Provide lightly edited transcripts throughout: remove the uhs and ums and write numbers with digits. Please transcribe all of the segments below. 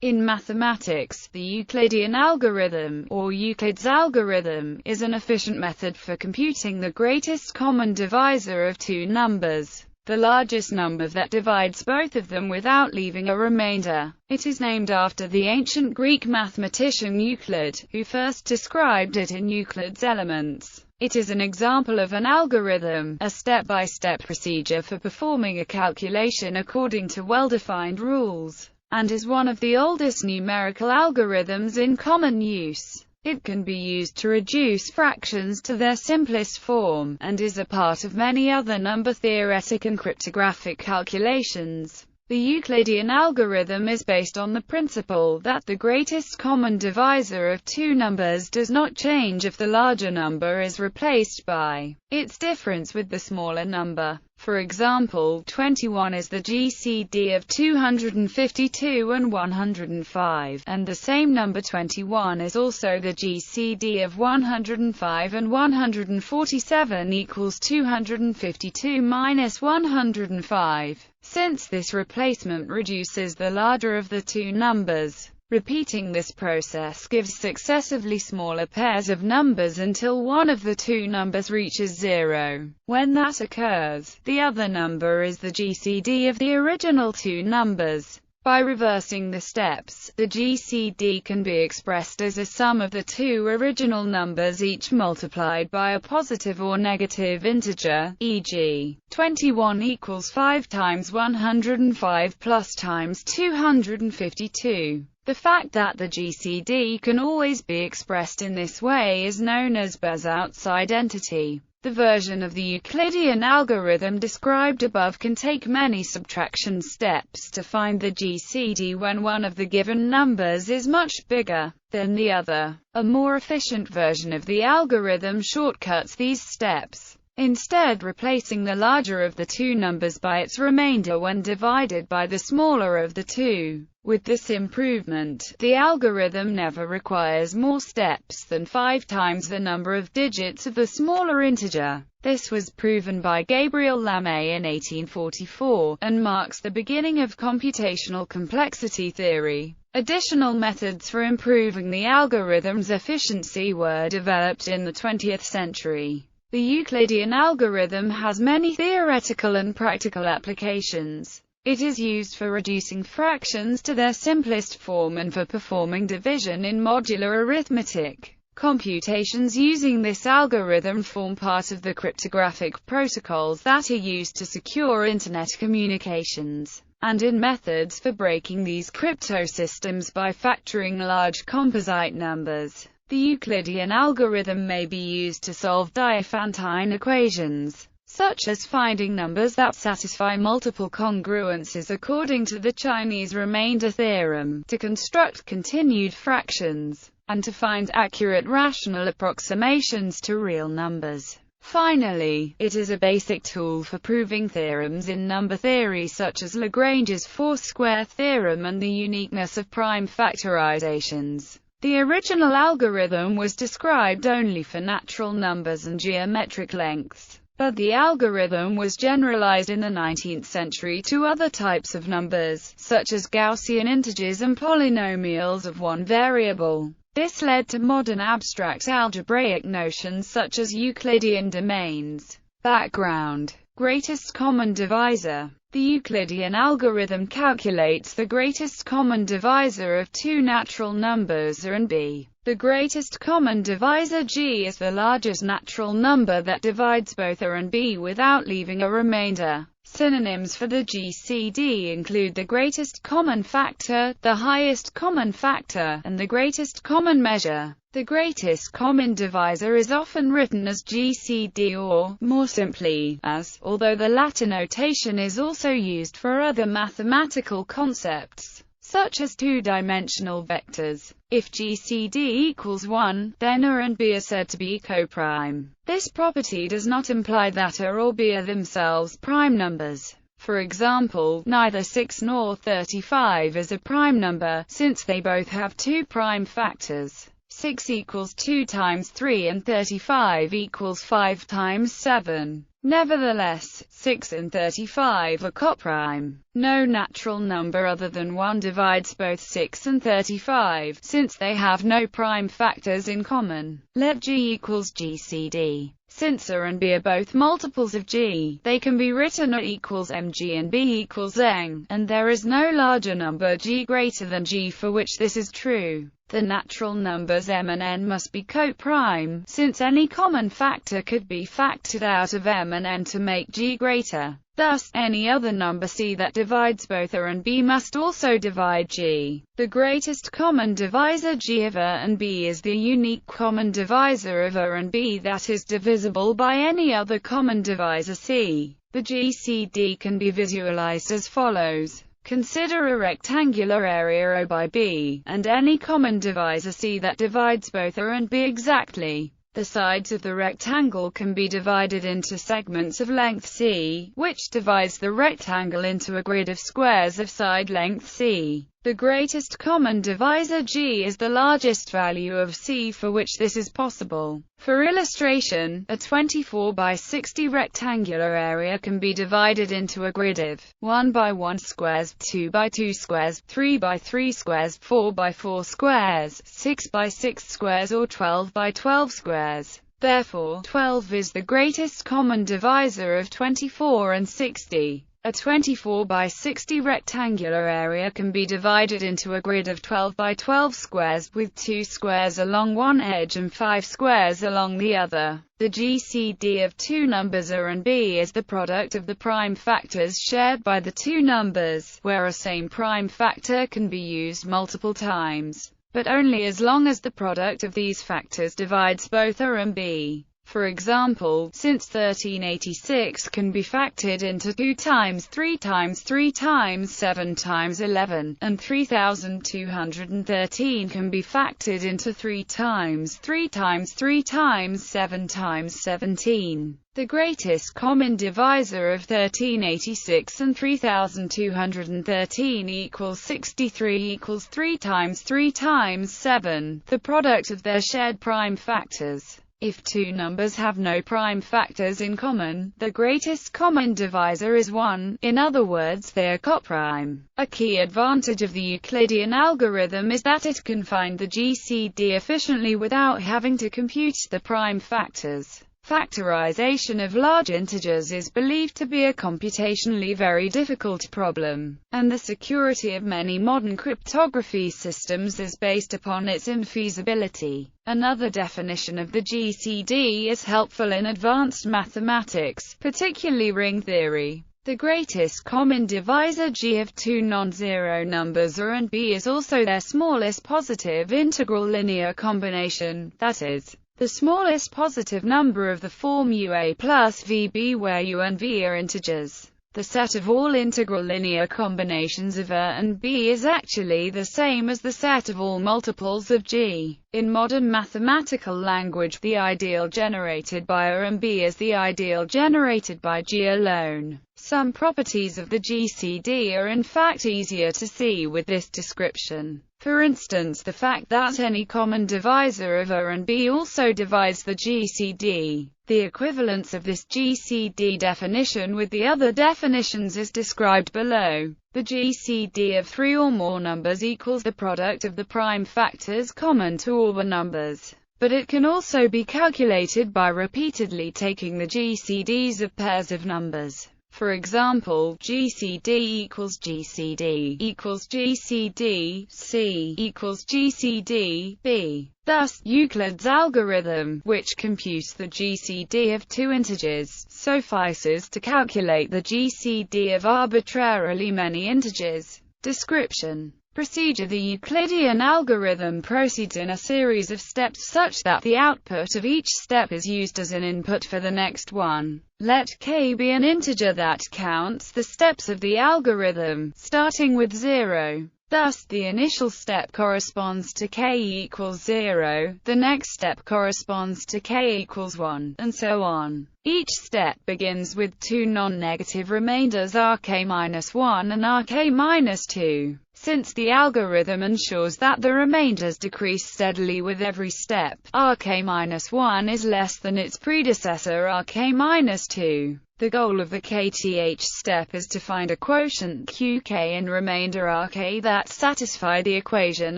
In mathematics, the Euclidean algorithm, or Euclid's algorithm, is an efficient method for computing the greatest common divisor of two numbers, the largest number that divides both of them without leaving a remainder. It is named after the ancient Greek mathematician Euclid, who first described it in Euclid's Elements. It is an example of an algorithm, a step-by-step procedure for performing a calculation according to well-defined rules, and is one of the oldest numerical algorithms in common use. It can be used to reduce fractions to their simplest form, and is a part of many other number-theoretic and cryptographic calculations. The Euclidean algorithm is based on the principle that the greatest common divisor of two numbers does not change if the larger number is replaced by its difference with the smaller number. For example, 21 is the GCD of 252 and 105, and the same number 21 is also the GCD of 105 and 147 equals 252 minus 105. Since this replacement reduces the larger of the two numbers, repeating this process gives successively smaller pairs of numbers until one of the two numbers reaches 0. When that occurs, the other number is the GCD of the original two numbers. By reversing the steps, the GCD can be expressed as a sum of the two original numbers each multiplied by a positive or negative integer, e.g., 21 equals 5 times 105 plus times 252. The fact that the GCD can always be expressed in this way is known as Bezout's identity. The version of the Euclidean algorithm described above can take many subtraction steps to find the GCD when one of the given numbers is much bigger than the other. A more efficient version of the algorithm shortcuts these steps, instead replacing the larger of the two numbers by its remainder when divided by the smaller of the two. With this improvement, the algorithm never requires more steps than 5 times the number of digits of the smaller integer. This was proven by Gabriel Lamé in 1844, and marks the beginning of computational complexity theory. Additional methods for improving the algorithm's efficiency were developed in the 20th century. The Euclidean algorithm has many theoretical and practical applications. It is used for reducing fractions to their simplest form and for performing division in modular arithmetic. Computations using this algorithm form part of the cryptographic protocols that are used to secure Internet communications, and in methods for breaking these cryptosystems by factoring large composite numbers. The Euclidean algorithm may be used to solve Diophantine equations, such as finding numbers that satisfy multiple congruences according to the Chinese remainder theorem, to construct continued fractions, and to find accurate rational approximations to real numbers. Finally, it is a basic tool for proving theorems in number theory such as Lagrange's four-square theorem and the uniqueness of prime factorizations. The original algorithm was described only for natural numbers and geometric lengths, but the algorithm was generalized in the 19th century to other types of numbers, such as Gaussian integers and polynomials of one variable. This led to modern abstract algebraic notions such as Euclidean domains. Background: greatest common divisor. The Euclidean algorithm calculates the greatest common divisor of two natural numbers A and B. The greatest common divisor G is the largest natural number that divides both A and B without leaving a remainder. Synonyms for the GCD include the greatest common factor, the highest common factor, and the greatest common measure. The greatest common divisor is often written as GCD or, more simply, as, although the latter notation is also used for other mathematical concepts, such as two-dimensional vectors. If GCD equals 1, then A and B are said to be coprime. This property does not imply that A or B are themselves prime numbers. For example, neither 6 nor 35 is a prime number, since they both have two prime factors. 6 equals 2 times 3 and 35 equals 5 times 7. Nevertheless, 6 and 35 are coprime. No natural number other than 1 divides both 6 and 35, since they have no prime factors in common. Let G equals GCD. Since A and B are both multiples of G, they can be written A equals mg and B equals n, and there is no larger number G greater than G for which this is true. The natural numbers m and n must be coprime, since any common factor could be factored out of m and n to make G greater. Thus, any other number C that divides both A and B must also divide G. The greatest common divisor G of A and B is the unique common divisor of A and B that is divisible by any other common divisor C. The GCD can be visualized as follows. Consider a rectangular area O by B, and any common divisor C that divides both A and B exactly. The sides of the rectangle can be divided into segments of length C, which divides the rectangle into a grid of squares of side length C. The greatest common divisor G is the largest value of C for which this is possible. For illustration, a 24 by 60 rectangular area can be divided into a grid of 1 by 1 squares, 2 by 2 squares, 3 by 3 squares, 4 by 4 squares, 6 by 6 squares or 12 by 12 squares. Therefore, 12 is the greatest common divisor of 24 and 60. A 24 by 60 rectangular area can be divided into a grid of 12 by 12 squares, with 2 squares along one edge and 5 squares along the other. The GCD of two numbers A and B is the product of the prime factors shared by the two numbers, where a same prime factor can be used multiple times, but only as long as the product of these factors divides both A and B. For example, since 1386 can be factored into 2 times 3 times 3 times 7 times 11, and 3213 can be factored into 3 times 3 times 3 times 7 times 17. The greatest common divisor of 1386 and 3213 equals 63 equals 3 times 3 times 7, the product of their shared prime factors. If two numbers have no prime factors in common, the greatest common divisor is 1, in other words they are coprime. A key advantage of the Euclidean algorithm is that it can find the GCD efficiently without having to compute the prime factors. Factorization of large integers is believed to be a computationally very difficult problem, and the security of many modern cryptography systems is based upon its infeasibility. Another definition of the GCD is helpful in advanced mathematics, particularly ring theory. The greatest common divisor G of two non-zero numbers A and B is also their smallest positive integral linear combination, that is, the smallest positive number of the form UA plus VB where U and V are integers. The set of all integral linear combinations of A and B is actually the same as the set of all multiples of G. In modern mathematical language, the ideal generated by A and B is the ideal generated by G alone. Some properties of the GCD are in fact easier to see with this description. For instance, the fact that any common divisor of A and B also divides the GCD. The equivalence of this GCD definition with the other definitions is described below. The GCD of three or more numbers equals the product of the prime factors common to all the numbers. But it can also be calculated by repeatedly taking the GCDs of pairs of numbers. For example, GCD equals GCD equals GCD C equals GCD B. Thus, Euclid's algorithm, which computes the GCD of two integers, suffices to calculate the GCD of arbitrarily many integers. Description. Procedure. The Euclidean algorithm proceeds in a series of steps such that the output of each step is used as an input for the next one. Let k be an integer that counts the steps of the algorithm, starting with 0. Thus, the initial step corresponds to k equals 0, the next step corresponds to k equals 1, and so on. Each step begins with two non-negative remainders rk-1 and rk-2. Since the algorithm ensures that the remainders decrease steadily with every step, Rk-1 is less than its predecessor Rk-2. The goal of the kth step is to find a quotient Qk and remainder Rk that satisfy the equation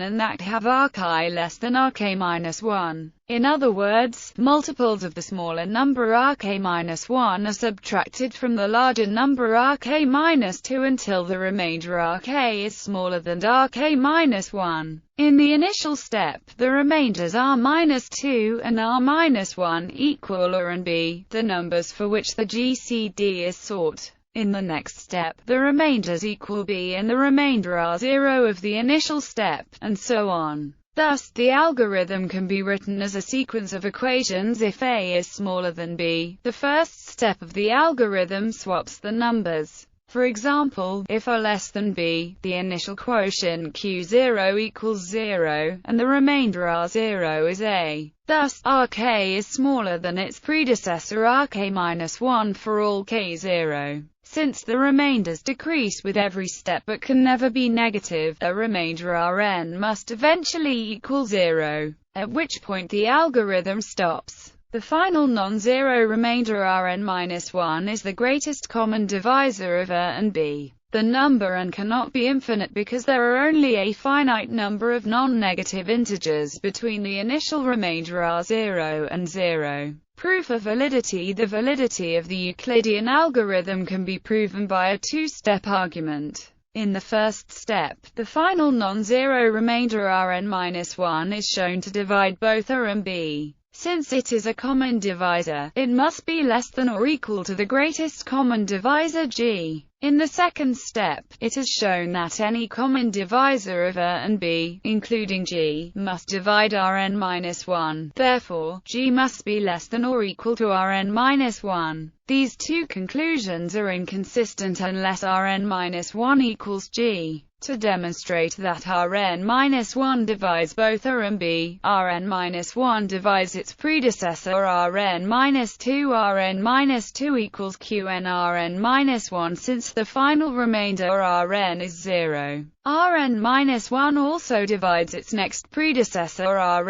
and that have Rk less than Rk-1. In other words, multiples of the smaller number Rk-1 are subtracted from the larger number Rk-2 until the remainder Rk is smaller than Rk-1. In the initial step, the remainders R-2 and R-1 equal A and B, the numbers for which the GCD is sought. In the next step, the remainders equal B and the remainder R0 of the initial step, and so on. Thus, the algorithm can be written as a sequence of equations if A is smaller than B. The first step of the algorithm swaps the numbers. For example, if A less than B, the initial quotient Q0 equals 0, and the remainder R0 is A. Thus, Rk is smaller than its predecessor Rk-1 for all k0. Since the remainders decrease with every step but can never be negative, a remainder Rn must eventually equal 0, at which point the algorithm stops. The final non-zero remainder Rn-1 is the greatest common divisor of A and B. The number n cannot be infinite because there are only a finite number of non-negative integers between the initial remainder R0 and 0. Proof of validity. The validity of the Euclidean algorithm can be proven by a two-step argument. In the first step, the final non-zero remainder Rn-1 is shown to divide both A and B. Since it is a common divisor, it must be less than or equal to the greatest common divisor G. In the second step, it is shown that any common divisor of A and B, including G, must divide Rn-1. Therefore, G must be less than or equal to Rn-1. These two conclusions are inconsistent unless Rn-1 equals G. To demonstrate that Rn-1 divides both A and B, Rn-1 divides its predecessor Rn-2. Rn-2 equals Qn Rn-1 since the final remainder Rn is 0. Rn-1 also divides its next predecessor Rn-3.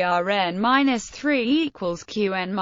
Rn-3 equals Qn-1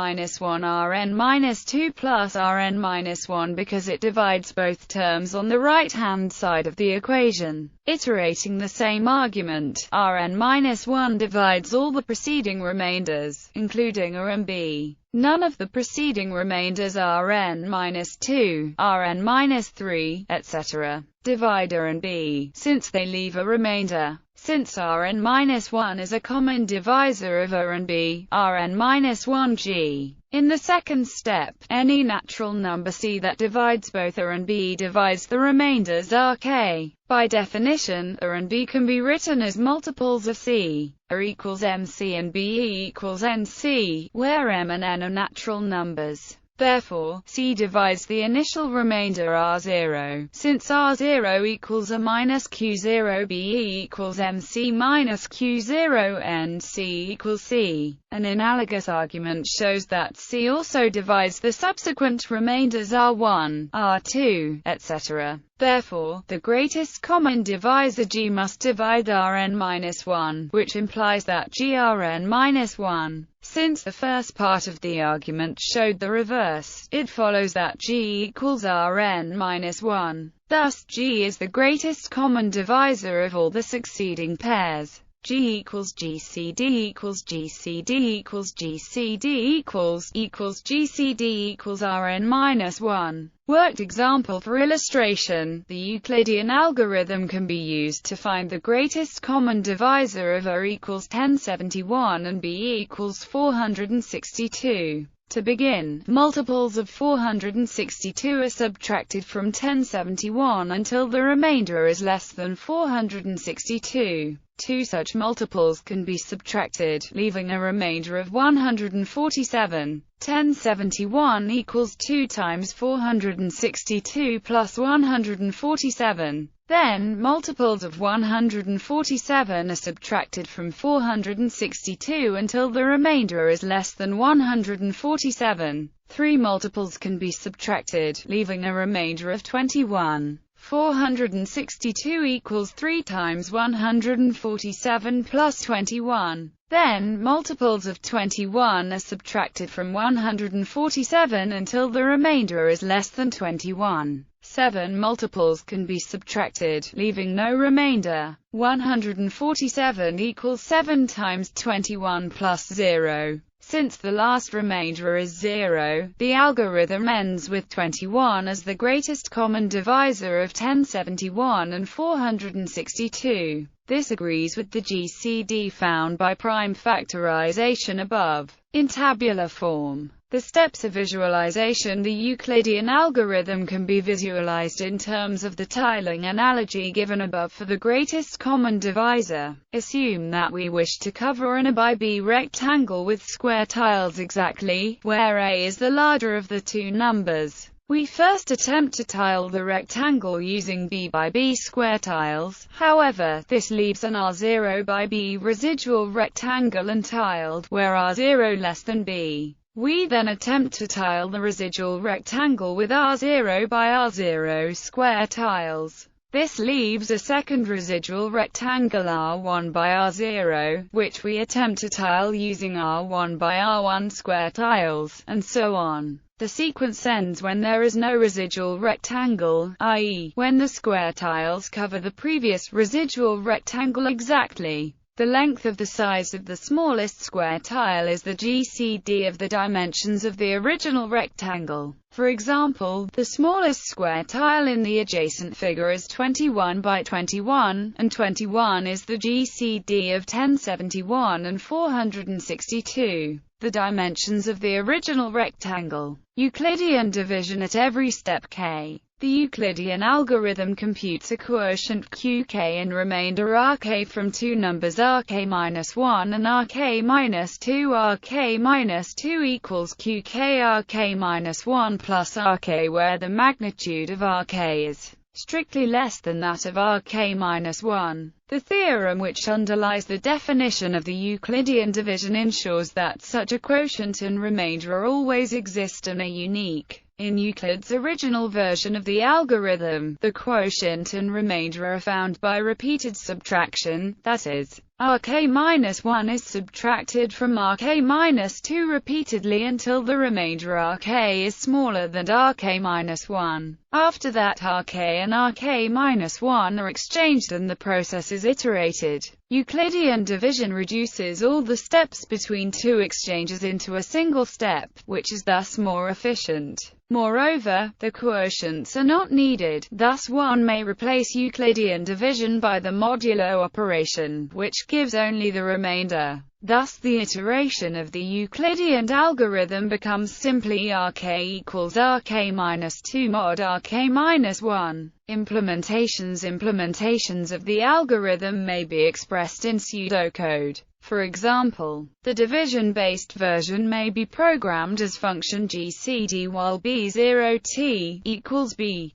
Rn-2 plus Rn-1 because it divides both terms on the right-hand side of the equation. Iterating the same argument, Rn-1 divides all the preceding remainders, including A and B. None of the preceding remainders Rn-2, Rn-3, etc. divide A and B, since they leave a remainder. Since Rn-1 is a common divisor of A and B, Rn-1 G. In the second step, any natural number C that divides both A and B divides the remainders Rk. By definition, A and B can be written as multiples of C. A equals MC and B equals NC, where M and N are natural numbers. Therefore, C divides the initial remainder R0. Since R0 equals A minus Q0, B equals MC minus Q0, and C equals C. An analogous argument shows that C also divides the subsequent remainders R1, R2, etc. Therefore, the greatest common divisor G must divide Rn-1, which implies that Grn-1. Since the first part of the argument showed the reverse, it follows that G equals Rn-1. Thus, G is the greatest common divisor of all the succeeding pairs. G equals GCD equals GCD equals GCD equals GCD equals Rn-1. Worked example for illustration. The Euclidean algorithm can be used to find the greatest common divisor of A equals 1071 and B equals 462. To begin, multiples of 462 are subtracted from 1071 until the remainder is less than 462. Two such multiples can be subtracted, leaving a remainder of 147. 1071 equals 2 times 462 plus 147. Then, multiples of 147 are subtracted from 462 until the remainder is less than 147. Three multiples can be subtracted, leaving a remainder of 21. 462 equals 3 times 147 plus 21. Then, multiples of 21 are subtracted from 147 until the remainder is less than 21. 7 multiples can be subtracted, leaving no remainder. 147 equals 7 times 21 plus 0. Since the last remainder is 0, the algorithm ends with 21 as the greatest common divisor of 1071 and 462. This agrees with the GCD found by prime factorization above. In tabular form, the steps of visualization. The Euclidean algorithm can be visualized in terms of the tiling analogy given above for the greatest common divisor. Assume that we wish to cover an A by B rectangle with square tiles exactly, where A is the larger of the two numbers. We first attempt to tile the rectangle using B by B square tiles. However, this leaves an R0 by B residual rectangle untiled, where R0 less than B. We then attempt to tile the residual rectangle with R0 by R0 square tiles. This leaves a second residual rectangle R1 by R0, which we attempt to tile using R1 by R1 square tiles, and so on. The sequence ends when there is no residual rectangle, i.e., when the square tiles cover the previous residual rectangle exactly. The length of the size of the smallest square tile is the GCD of the dimensions of the original rectangle. For example, the smallest square tile in the adjacent figure is 21 by 21, and 21 is the GCD of 1071 and 462. The dimensions of the original rectangle. Euclidean division at every step k. The Euclidean algorithm computes a quotient qk and remainder rk from two numbers rk-1 and rk-2. rk-2 equals qk rk-1 plus rk, where the magnitude of rk is strictly less than that of rk-1. The theorem which underlies the definition of the Euclidean division ensures that such a quotient and remainder always exist and are unique. In Euclid's original version of the algorithm, the quotient and remainder are found by repeated subtraction, that is, rk-1 is subtracted from rk-2 repeatedly until the remainder rk is smaller than rk-1. After that, rk and rk-1 are exchanged and the process is iterated. Euclidean division reduces all the steps between two exchanges into a single step, which is thus more efficient. Moreover, the quotients are not needed, thus one may replace Euclidean division by the modulo operation, which gives only the remainder. Thus the iteration of the Euclidean algorithm becomes simply rk equals rk-2 mod rk-1. Implementations of the algorithm may be expressed in pseudocode. For example, the division-based version may be programmed as function GCD while B0t equals B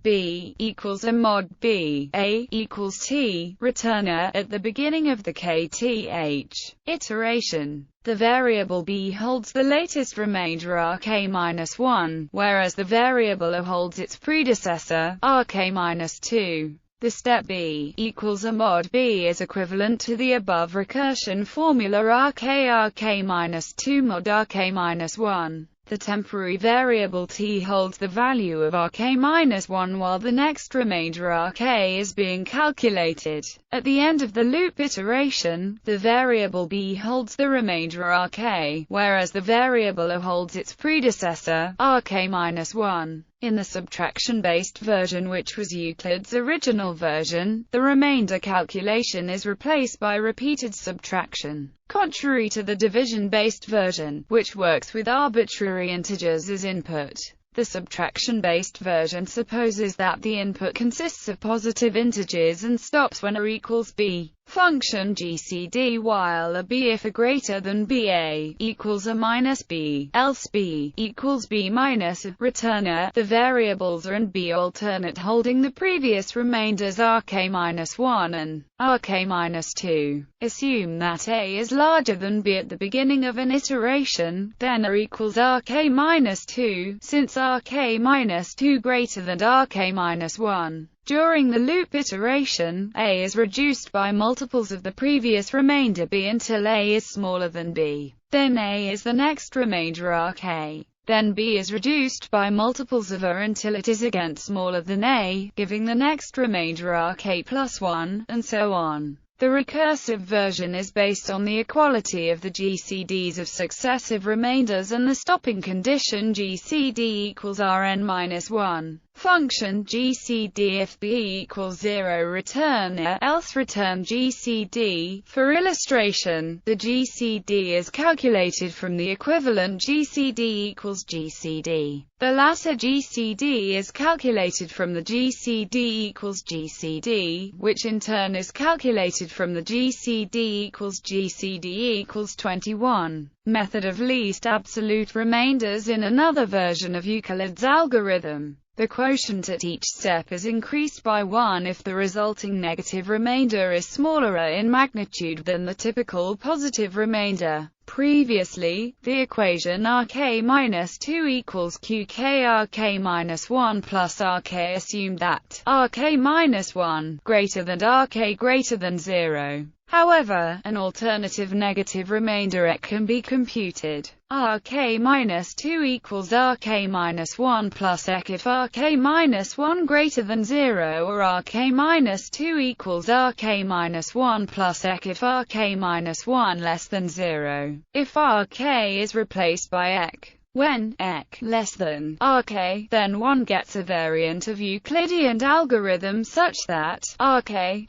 equals a mod B, A equals T, returner at the beginning of the kth iteration. The variable B holds the latest remainder rk-1, whereas the variable A holds its predecessor, rk-2. The step B equals a mod B is equivalent to the above recursion formula rk-2 mod rk-1. The temporary variable t holds the value of rk-1 while the next remainder rk is being calculated. At the end of the loop iteration, the variable b holds the remainder rk, whereas the variable A holds its predecessor, rk-1. In the subtraction-based version, which was Euclid's original version, the remainder calculation is replaced by repeated subtraction. Contrary to the division-based version, which works with arbitrary integers as input, the subtraction-based version supposes that the input consists of positive integers and stops when A equals B. Function GCD while A B if A greater than B, A equals A minus B, else B equals B minus A. Returner, the variables A and B alternate holding the previous remainders rk-1 and rk-2. Assume that A is larger than B at the beginning of an iteration, then A equals rk-2, since rk-2 greater than rk-1. During the loop iteration, A is reduced by multiples of the previous remainder B until A is smaller than B. Then A is the next remainder Rk. Then B is reduced by multiples of A until it is again smaller than A, giving the next remainder Rk plus 1, and so on. The recursive version is based on the equality of the GCDs of successive remainders and the stopping condition GCD equals Rn-1. Function GCD if B equals 0 return A, else return GCD. For illustration, the GCD is calculated from the equivalent GCD equals GCD. The latter GCD is calculated from the GCD equals GCD, which in turn is calculated from the GCD equals GCD equals 21. Method of least absolute remainders. In another version of Euclid's algorithm, the quotient at each step is increased by 1 if the resulting negative remainder is smaller in magnitude than the typical positive remainder. Previously, the equation Rk-2 equals Qk Rk-1 plus Rk assumed that Rk-1 greater than Rk greater than 0. However, an alternative negative remainder it can be computed. Rk-2 equals Rk-1 plus ek if Rk-1 greater than 0, or Rk-2 equals Rk-1 plus ek if Rk-1 less than 0. If Rk is replaced by ek, when ek less than Rk, then one gets a variant of Euclidean algorithm such that Rk-1,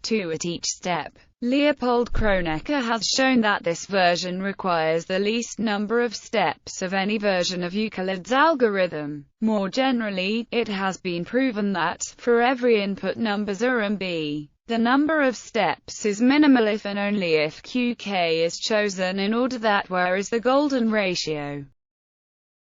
2 at each step. Leopold Kronecker has shown that this version requires the least number of steps of any version of Euclid's algorithm. More generally, it has been proven that, for every input numbers A and B, the number of steps is minimal if and only if Qk is chosen in order that where is the golden ratio.